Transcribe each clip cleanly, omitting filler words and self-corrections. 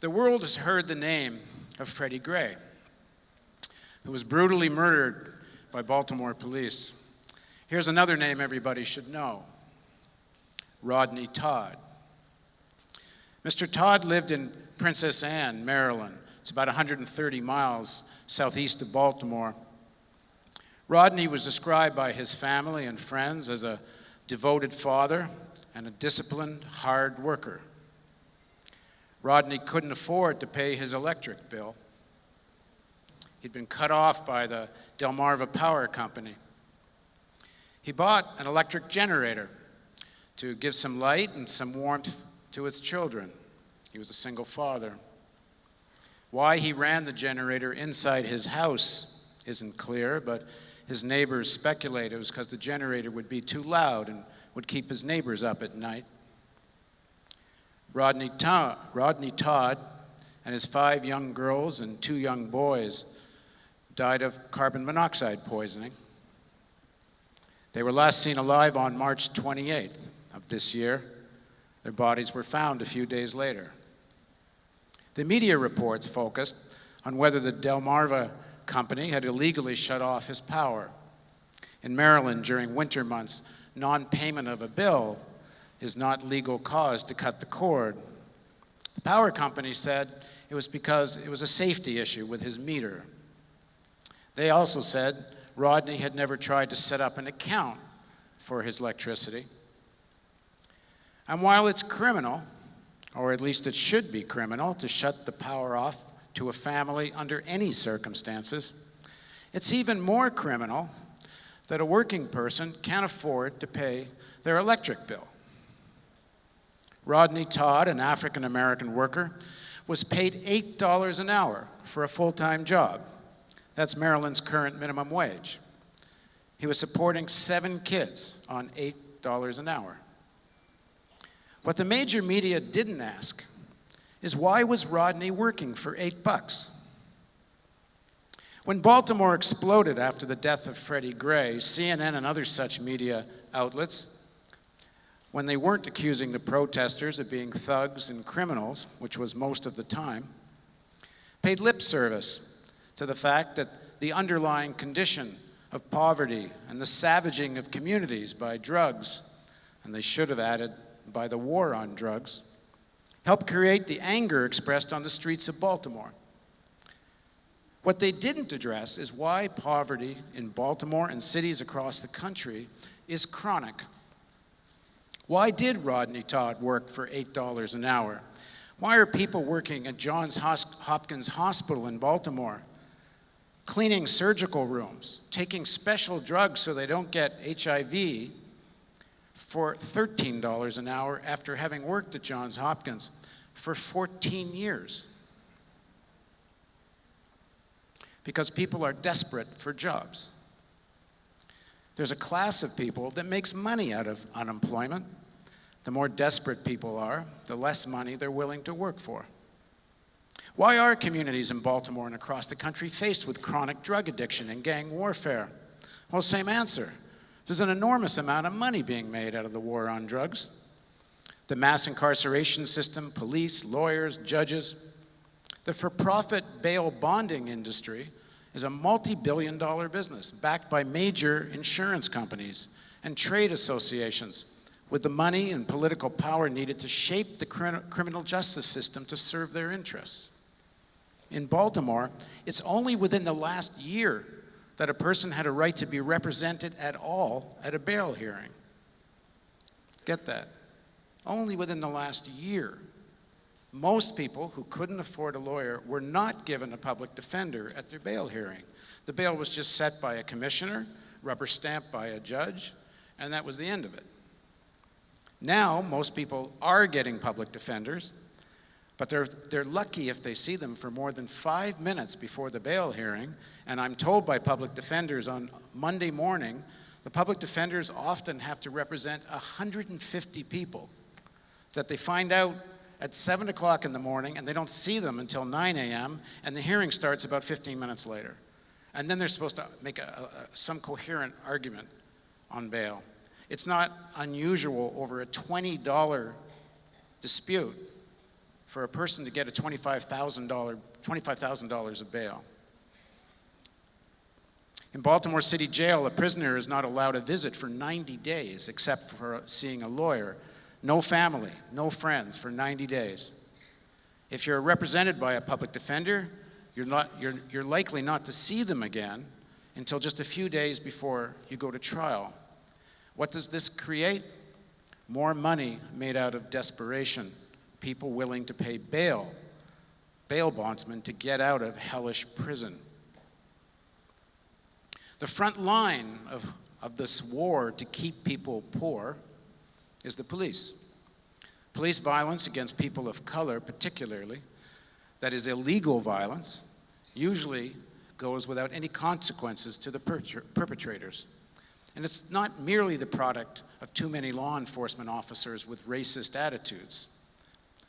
The world has heard the name of Freddie Gray, who was brutally murdered by Baltimore police. Here's another name everybody should know: Rodney Todd. Mr. Todd lived in Princess Anne, Maryland. It's about 130 miles southeast of Baltimore. Rodney was described by his family and friends as a devoted father and a disciplined, hard worker. Rodney couldn't afford to pay his electric bill. He'd been cut off by the Delmarva Power Company. He bought an electric generator to give some light and some warmth to his children. He was a single father. Why he ran the generator inside his house isn't clear, but his neighbors speculate it was because the generator would be too loud and would keep his neighbors up at night. Rodney Todd and his 5 young girls and 2 young boys died of carbon monoxide poisoning. They were last seen alive on March 28th of this year. Their bodies were found a few days later. The media reports focused on whether the Delmarva Company had illegally shut off his power. In Maryland, during winter months, non-payment of a bill is not legal cause to cut the cord. The power company said it was because it was a safety issue with his meter. They also said Rodney had never tried to set up an account for his electricity. And while it's criminal, or at least it should be criminal, to shut the power off to a family under any circumstances, it's even more criminal that a working person can't afford to pay their electric bill. Rodney Todd, an African-American worker, was paid $8 an hour for a full-time job. That's Maryland's current minimum wage. He was supporting 7 kids on $8 an hour. What the major media didn't ask is, why was Rodney working for $8? When Baltimore exploded after the death of Freddie Gray, CNN and other such media outlets, when they weren't accusing the protesters of being thugs and criminals, which was most of the time, paid lip service to the fact that the underlying condition of poverty and the savaging of communities by drugs, and they should have added by the war on drugs, helped create the anger expressed on the streets of Baltimore. What they didn't address is why poverty in Baltimore and cities across the country is chronic. Why did Rodney Todd work for $8 an hour? Why are people working at Johns Hopkins Hospital in Baltimore, cleaning surgical rooms, taking special drugs so they don't get HIV, for $13 an hour after having worked at Johns Hopkins for 14 years? Because people are desperate for jobs. There's a class of people that makes money out of unemployment. The more desperate people are, the less money they're willing to work for. Why are communities in Baltimore and across the country faced with chronic drug addiction and gang warfare? Well, same answer. There's an enormous amount of money being made out of the war on drugs. The mass incarceration system, police, lawyers, judges. The for-profit bail bonding industry is a multi-billion-dollar business backed by major insurance companies and trade associations with the money and political power needed to shape the criminal justice system to serve their interests. In Baltimore, it's only within the last year that a person had a right to be represented at all at a bail hearing. Get that? Only within the last year. Most people who couldn't afford a lawyer were not given a public defender at their bail hearing. The bail was just set by a commissioner, rubber stamped by a judge, and that was the end of it. Now, most people are getting public defenders, but they're lucky if they see them for more than 5 minutes before the bail hearing. And I'm told by public defenders on Monday morning, the public defenders often have to represent 150 people that they find out at 7 o'clock in the morning, and they don't see them until 9 a.m., and the hearing starts about 15 minutes later. And then they're supposed to make some coherent argument on bail. It's not unusual over a $20 dispute for a person to get a $25,000 of bail. In Baltimore City Jail, a prisoner is not allowed a visit for 90 days except for seeing a lawyer. No family, no friends for 90 days. If you're represented by a public defender, you're likely not to see them again until just a few days before you go to trial. What does this create? More money made out of desperation, people willing to pay bail bondsmen to get out of hellish prison. The front line of this war to keep people poor is the police. Police violence against people of color, particularly, that is illegal violence, usually goes without any consequences to the perpetrators. And it's not merely the product of too many law enforcement officers with racist attitudes.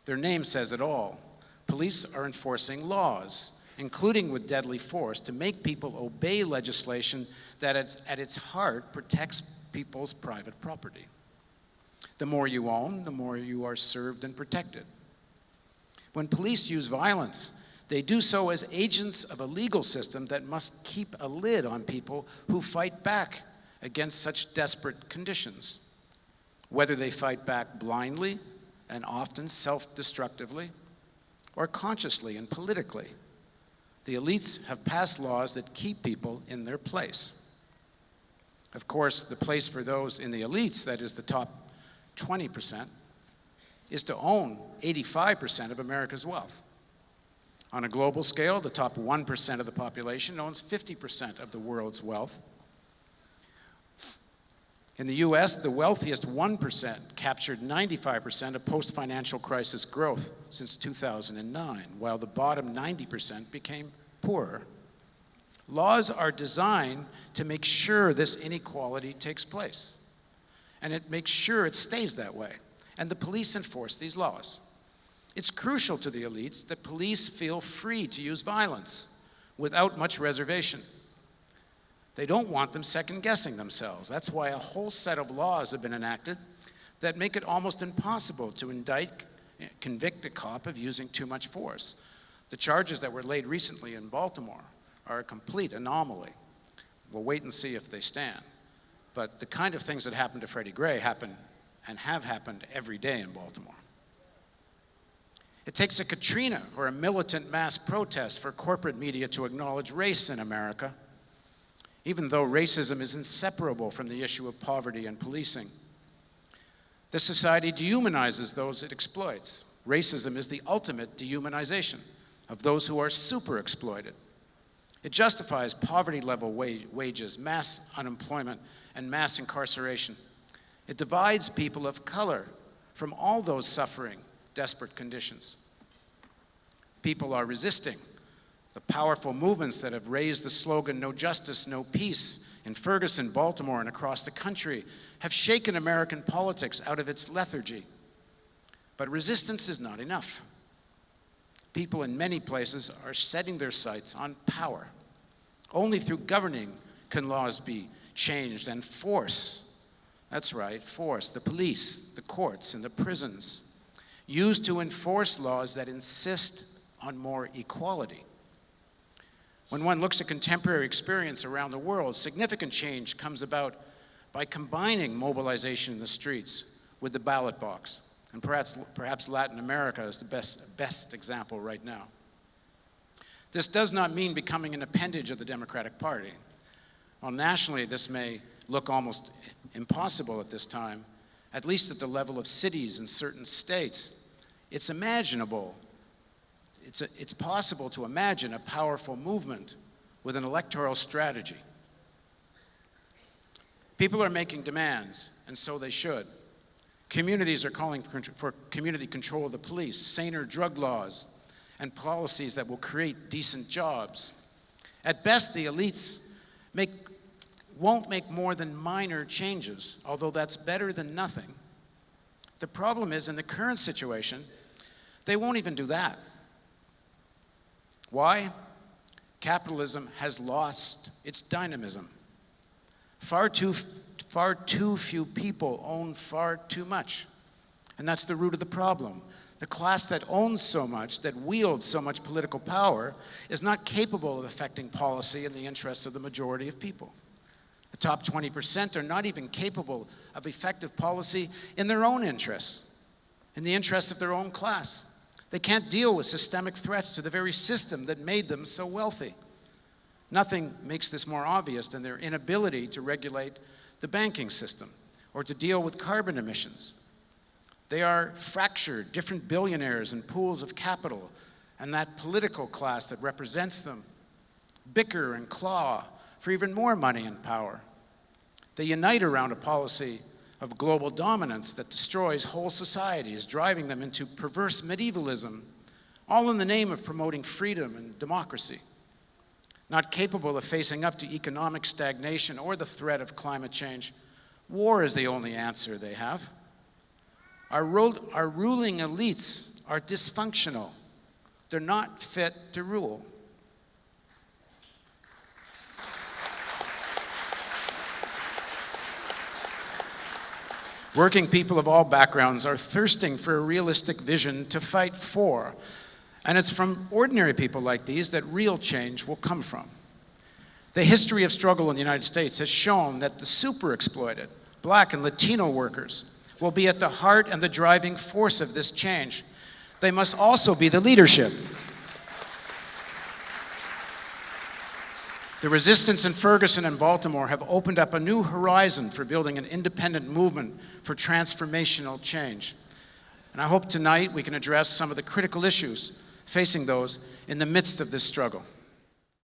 Their name says it all. Police are enforcing laws, including with deadly force, to make people obey legislation that at its heart protects people's private property. The more you own, the more you are served and protected. When police use violence, they do so as agents of a legal system that must keep a lid on people who fight back against such desperate conditions, whether they fight back blindly and often self-destructively, or consciously and politically. The elites have passed laws that keep people in their place. Of course, the place for those in the elites, that is the top 20%, is to own 85% of America's wealth. On a global scale, the top 1% of the population owns 50% of the world's wealth. In the US, the wealthiest 1% captured 95% of post-financial crisis growth since 2009, while the bottom 90% became poorer. Laws are designed to make sure this inequality takes place, and it makes sure it stays that way, and the police enforce these laws. It's crucial to the elites that police feel free to use violence without much reservation. They don't want them second-guessing themselves. That's why a whole set of laws have been enacted that make it almost impossible to convict a cop of using too much force. The charges that were laid recently in Baltimore are a complete anomaly. We'll wait and see if they stand. But the kind of things that happened to Freddie Gray happen and have happened every day in Baltimore. It takes a Katrina or a militant mass protest for corporate media to acknowledge race in America, even though racism is inseparable from the issue of poverty and policing. This society dehumanizes those it exploits. Racism is the ultimate dehumanization of those who are super exploited. It justifies poverty-level wages, mass unemployment, and mass incarceration. It divides people of color from all those suffering desperate conditions. People are resisting. The powerful movements that have raised the slogan, "No justice, no peace," in Ferguson, Baltimore, and across the country, have shaken American politics out of its lethargy. But resistance is not enough. People in many places are setting their sights on power. Only through governing can laws be changed, and force, that's right, force, the police, the courts, and the prisons, used to enforce laws that insist on more equality. When one looks at contemporary experience around the world, significant change comes about by combining mobilization in the streets with the ballot box. And perhaps Latin America is the best example right now. This does not mean becoming an appendage of the Democratic Party. While nationally this may look almost impossible at this time, at least at the level of cities and certain states, it's imaginable. It's possible to imagine a powerful movement with an electoral strategy. People are making demands, and so they should. Communities are calling for community control of the police, saner drug laws, and policies that will create decent jobs. At best, the elites won't make more than minor changes, although that's better than nothing. The problem is, in the current situation, they won't even do that. Why? Capitalism has lost its dynamism. Far too few people own far too much. And that's the root of the problem. The class that owns so much, that wields so much political power, is not capable of affecting policy in the interests of the majority of people. The top 20% are not even capable of effective policy in their own interests, in the interests of their own class. They can't deal with systemic threats to the very system that made them so wealthy. Nothing makes this more obvious than their inability to regulate the banking system or to deal with carbon emissions. They are fractured, different billionaires and pools of capital, and that political class that represents them bicker and claw for even more money and power. They unite around a policy of global dominance that destroys whole societies, driving them into perverse medievalism, all in the name of promoting freedom and democracy. Not capable of facing up to economic stagnation or the threat of climate change, war is the only answer they have. Our ruling elites are dysfunctional. They're not fit to rule. Working people of all backgrounds are thirsting for a realistic vision to fight for. And it's from ordinary people like these that real change will come from. The history of struggle in the United States has shown that the super-exploited, Black and Latino workers, will be at the heart and the driving force of this change. They must also be the leadership. The resistance in Ferguson and Baltimore have opened up a new horizon for building an independent movement for transformational change. And I hope tonight we can address some of the critical issues facing those in the midst of this struggle.